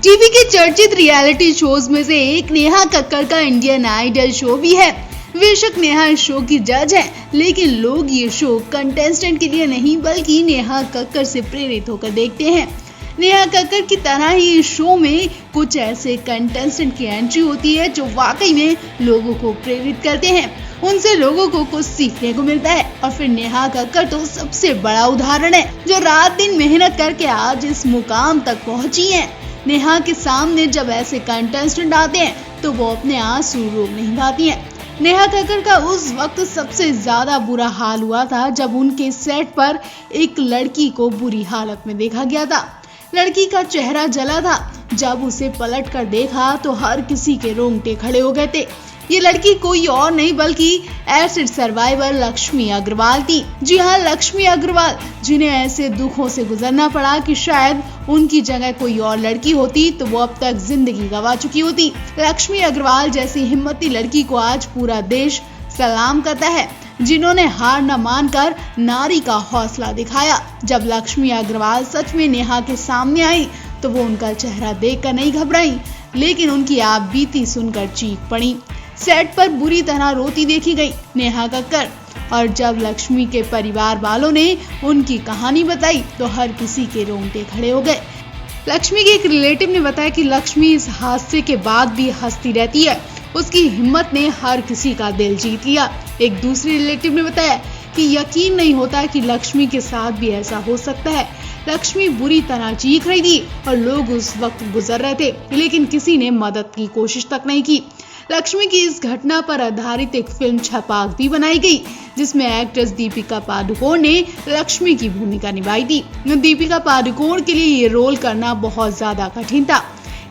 TV के चर्चित reality shows में से एक नेहा कक्कड़ का इंडियन आइडल शो भी है। बेशक नेहा इस शो की जज है, लेकिन लोग ये शो कंटेस्टेंट के लिए नहीं बल्कि नेहा कक्कड़ से प्रेरित होकर देखते हैं। नेहा कक्कड़ की तरह ही इस शो में कुछ ऐसे कंटेस्टेंट की एंट्री होती है जो वाकई में लोगों को प्रेरित करते हैं। उनसे लोगों को कुछ सीखने को मिलता है और फिर नेहा कक्कड़ तो सबसे बड़ा उदाहरण है, जो रात दिन मेहनत करके आज इस मुकाम तक पहुंची है। नेहा के सामने जब ऐसे कंटेस्टेंट आते हैं तो वो अपने आंसू रोक नहीं पाती हैं। नेहा कक्कड़ का उस वक्त सबसे ज्यादा बुरा हाल हुआ था जब उनके सेट पर एक लड़की को बुरी हालत में देखा गया था। लड़की का चेहरा जला था। जब उसे पलट कर देखा तो हर किसी के रोंगटे खड़े हो गए थे। ये लड़की कोई और नहीं बल्कि एसिड सर्वाइवर लक्ष्मी अग्रवाल थी। जी हाँ, लक्ष्मी अग्रवाल, जिन्हें ऐसे दुखों से गुजरना पड़ा कि शायद उनकी जगह कोई और लड़की होती तो वो अब तक जिंदगी गंवा चुकी होती। लक्ष्मी अग्रवाल जैसी हिम्मती लड़की को आज पूरा देश सलाम करता है, जिन्होंने हार न मानकर नारी का हौसला दिखाया। जब लक्ष्मी अग्रवाल सच में नेहा के सामने आई तो वो उनका चेहरा देखकर नहीं घबराई, लेकिन उनकी आप बीती सुनकर चीख पड़ी। सेट पर बुरी तरह रोती देखी गई नेहा कक्कड़, और जब लक्ष्मी के परिवार वालों ने उनकी कहानी बताई तो हर किसी के रोंगटे खड़े हो गए। लक्ष्मी के एक रिलेटिव ने बताया कि लक्ष्मी इस हादसे के बाद भी हंसती रहती है। उसकी हिम्मत ने हर किसी का दिल जीत लिया। एक दूसरे रिलेटिव ने बताया कि यकीन नहीं होता कि लक्ष्मी के साथ भी ऐसा हो सकता है। लक्ष्मी बुरी तरह चीख रही थी और लोग उस वक्त गुजर रहे थे, लेकिन किसी ने मदद की कोशिश तक नहीं की। लक्ष्मी की इस घटना पर आधारित एक फिल्म छपाक भी बनाई गई, जिसमें एक्ट्रेस दीपिका पादुकोण ने लक्ष्मी की भूमिका निभाई थी। दीपिका पादुकोण के लिए ये रोल करना बहुत ज्यादा कठिन था।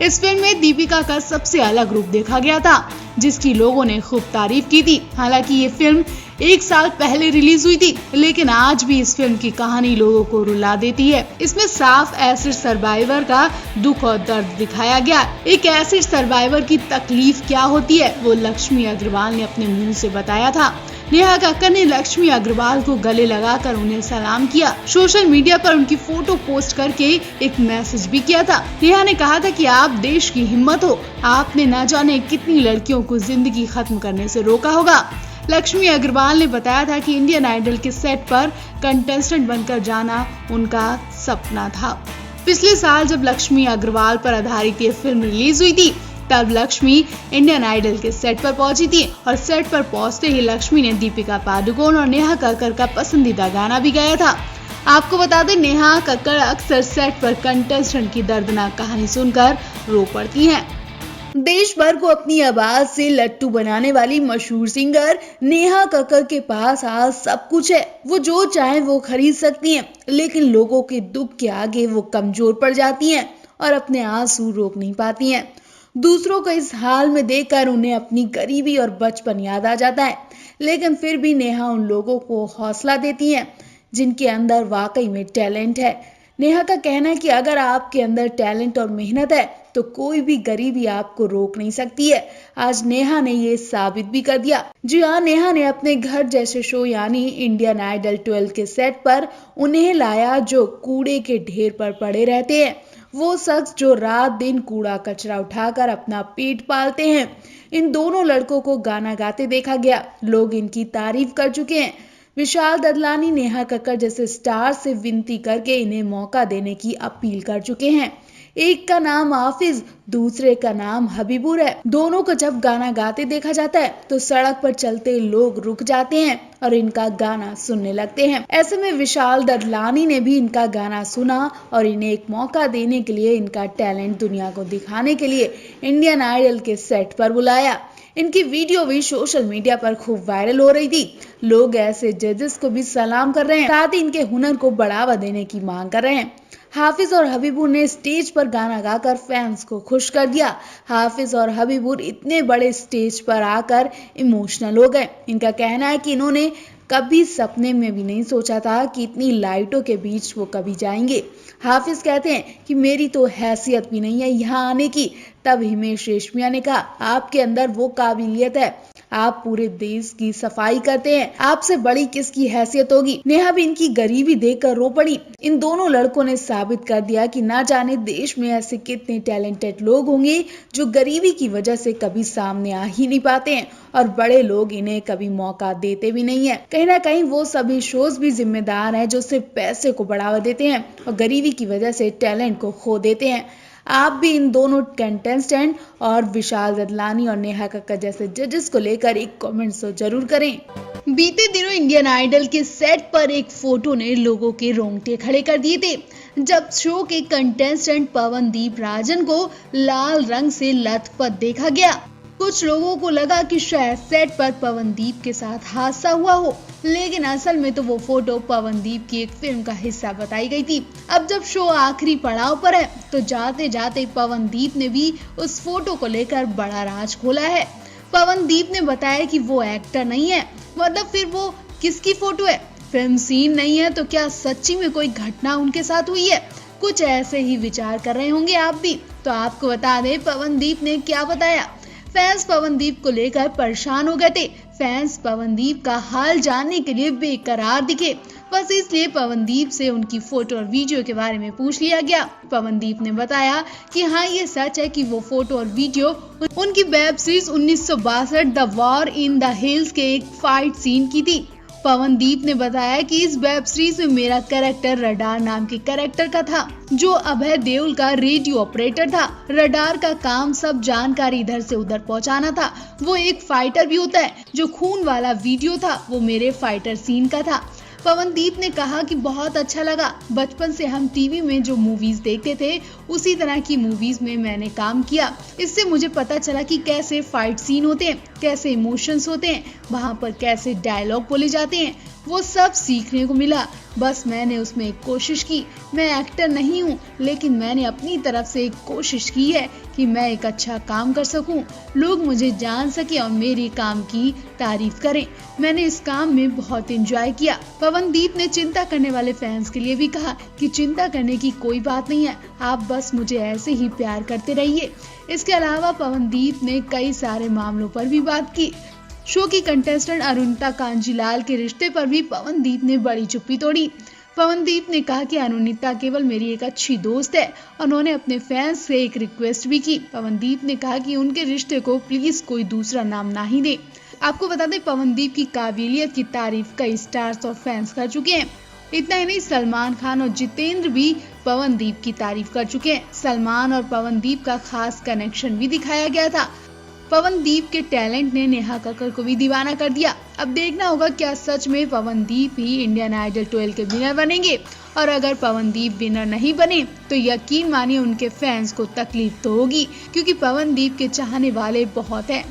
इस फिल्म में दीपिका का सबसे अलग रूप देखा गया था, जिसकी लोगों ने खूब तारीफ की थी। हालांकि ये फिल्म 1 साल पहले रिलीज हुई थी, लेकिन आज भी इस फिल्म की कहानी लोगों को रुला देती है। इसमें साफ एसिड सर्वाइवर का दुख और दर्द दिखाया गया। एक एसिड सर्वाइवर की तकलीफ क्या होती है वो लक्ष्मी अग्रवाल ने अपने मुंह से बताया था। नेहा कक्कड़ ने लक्ष्मी अग्रवाल को गले लगाकर उन्हें सलाम किया। सोशल मीडिया पर उनकी फोटो पोस्ट करके एक मैसेज भी किया था। नेहा ने कहा था कि आप देश की हिम्मत हो, आपने न जाने कितनी लड़कियों को जिंदगी खत्म करने से रोका होगा। लक्ष्मी अग्रवाल ने बताया था कि इंडियन आइडल के सेट पर कंटेस्टेंट बनकर जाना उनका सपना था। पिछले साल जब लक्ष्मी अग्रवाल पर आधारित ये फिल्म रिलीज हुई थी, तब लक्ष्मी इंडियन आइडल के सेट पर पहुंची थी और सेट पर पहुंचते ही लक्ष्मी ने दीपिका पादुकोण और नेहा कक्कड़ का पसंदीदा गाना भी गाया था। आपको बता दें, नेहा कक्कड़ अक्सर सेट पर कंटेस्टेंट की दर्दनाक कहानी सुनकर रो पड़ती हैं। देश भर को अपनी आवाज से लट्टू बनाने वाली मशहूर सिंगर नेहा कक्कड़ के पास आज सब कुछ है। वो जो चाहे वो खरीद सकती हैं, लेकिन लोगों के दुख के आगे वो कमजोर पड़ जाती हैं और अपने आंसू रोक नहीं पाती हैं। दूसरों को इस हाल में देखकर उन्हें अपनी गरीबी और बचपन याद आ जाता है, लेकिन फिर भी नेहा उन लोगों को हौसला देती हैं जिनके अंदर वाकई में टैलेंट है। नेहा का कहना है कि अगर आपके अंदर टैलेंट और मेहनत है तो कोई भी गरीबी आपको रोक नहीं सकती है। आज नेहा ने ये साबित भी कर दिया। जी हाँ, नेहा ने अपने घर जैसे शो यानी इंडियन आइडल 12 के सेट पर उन्हें लाया जो कूड़े के ढेर पर पड़े रहते हैं। वो शख्स जो रात दिन कूड़ा कचरा उठाकर अपना पेट पालते हैं। इन दोनों लड़कों को गाना गाते देखा गया। लोग इनकी तारीफ कर चुके हैं। विशाल ददलानी नेहा कक्कड़ जैसे स्टार से विनती करके इन्हें मौका देने की अपील कर चुके हैं। एक का नाम हाफिज, दूसरे का नाम हबीबुर है। दोनों को जब गाना गाते देखा जाता है तो सड़क पर चलते लोग रुक जाते हैं और इनका गाना सुनने लगते हैं। ऐसे में विशाल ददलानी ने भी इनका गाना सुना और इन्हें एक मौका देने के लिए, इनका टैलेंट दुनिया को दिखाने के लिए इंडियन आइडल के सेट पर बुलाया। इनकी वीडियो भी सोशल मीडिया पर खूब वायरल हो रही थी। लोग ऐसे जजेस को भी सलाम कर रहे हैं, साथ ही इनके हुनर को बढ़ावा देने की मांग कर रहे हैं। हाफिज और हबीबुर ने स्टेज पर गाना गाकर फैंस को खुश कर दिया। हाफिज और हबीबुर इतने बड़े स्टेज पर आकर इमोशनल हो गए। इनका कहना है कि इन्होंने कभी सपने में भी नहीं सोचा था कि इतनी लाइटों के बीच वो कभी जाएंगे। हाफिज कहते हैं कि मेरी तो हैसियत भी नहीं है यहाँ आने की। तब हिमेश रेशमिया ने कहा, आपके अंदर वो काबिलियत है, आप पूरे देश की सफाई करते हैं, आपसे बड़ी किसकी हैसियत होगी। नेहा भी इनकी गरीबी देखकर रो पड़ी। इन दोनों लड़कों ने साबित कर दिया कि ना जाने देश में ऐसे कितने टैलेंटेड लोग होंगे जो गरीबी की वजह से कभी सामने आ ही नहीं पाते हैं और बड़े लोग इन्हें कभी मौका देते भी नहीं है। कहीं ना कहीं वो सभी शोज भी जिम्मेदार हैं जो सिर्फ पैसे को बढ़ावा देते हैं और गरीबी की वजह से टैलेंट को खो देते हैं। आप भी इन दोनों कंटेस्टेंट और विशाल ददलानी और नेहा कक्कड़ जैसे जजेस को लेकर एक कमेंट तो जरूर करें। बीते दिनों इंडियन आइडल के सेट पर एक फोटो ने लोगों के रोंगटे खड़े कर दिए थे, जब शो के कंटेस्टेंट पवनदीप राजन को लाल रंग से लथपथ देखा गया। कुछ लोगों को लगा कि शायद सेट पर पवनदीप के साथ हादसा हुआ हो, लेकिन असल में तो वो फोटो पवनदीप की एक फिल्म का हिस्सा बताई गई थी। अब जब शो आखिरी पड़ाव पर है तो जाते जाते पवनदीप ने भी उस फोटो को लेकर बड़ा राज खोला है। पवनदीप ने बताया कि वो एक्टर नहीं है, मतलब फिर वो किसकी फोटो है? फिल्म सीन नहीं है तो क्या सच्ची में कोई घटना उनके साथ हुई है? कुछ ऐसे ही विचार कर रहे होंगे आप भी। तो आपको बता दें पवनदीप ने क्या बताया। फैंस पवनदीप को लेकर परेशान हो गए थे। फैंस पवनदीप का हाल जानने के लिए बेकरार दिखे, बस इसलिए पवनदीप से उनकी फोटो और वीडियो के बारे में पूछ लिया गया। पवनदीप ने बताया कि हाँ, ये सच है कि वो फोटो और वीडियो उनकी web series 1962 the war in the hills के एक फाइट सीन की थी। पवनदीप ने बताया कि इस वेब सीरीज में मेरा कैरेक्टर रडार नाम के कैरेक्टर का था, जो अभय देओल का रेडियो ऑपरेटर था। रडार का काम सब जानकारी इधर से उधर पहुंचाना था। वो एक फाइटर भी होता है। जो खून वाला वीडियो था वो मेरे फाइटर सीन का था। पवनदीप ने कहा कि बहुत अच्छा लगा। बचपन से हम टीवी में जो मूवीज देखते थे उसी तरह की मूवीज में मैंने काम किया। इससे मुझे पता चला कि कैसे फाइट सीन होते हैं, कैसे इमोशंस होते हैं, वहाँ पर कैसे डायलॉग बोले जाते हैं, वो सब सीखने को मिला। बस मैंने उसमें एक कोशिश की। मैं एक्टर नहीं हूँ, लेकिन मैंने अपनी तरफ से एक कोशिश की है कि मैं एक अच्छा काम कर सकूं, लोग मुझे जान सके और मेरे काम की तारीफ करें। मैंने इस काम में बहुत एंजॉय किया। पवनदीप ने चिंता करने वाले फैंस के लिए भी कहा कि चिंता करने की कोई बात नहीं है, आप बस मुझे ऐसे ही प्यार करते रहिए। इसके अलावा पवनदीप ने कई सारे मामलों पर भी बात की। शो की कंटेस्टेंट अरुणिता कांजीलाल के रिश्ते पर भी पवनदीप ने बड़ी चुप्पी तोड़ी। पवनदीप ने कहा कि अरुणिता केवल मेरी एक अच्छी दोस्त है। उन्होंने अपने फैंस से एक रिक्वेस्ट भी की। पवनदीप ने कहा कि उनके रिश्ते को प्लीज कोई दूसरा नाम ना ही दे। आपको बता दें पवनदीप की काबिलियत की तारीफ कई स्टार्स और फैंस कर चुके हैं। इतना ही नहीं, सलमान खान और जितेंद्र भी पवनदीप की तारीफ कर चुके हैं। सलमान और पवनदीप का खास कनेक्शन भी दिखाया गया था। पवनदीप के टैलेंट ने नेहा कक्कड़ को भी दीवाना कर दिया। अब देखना होगा क्या सच में पवनदीप ही इंडियन आइडल 12 के विनर बनेंगे, और अगर पवनदीप विनर नहीं बने तो यकीन मानिए उनके फैंस को तकलीफ तो होगी, क्योंकि पवनदीप के चाहने वाले बहुत हैं।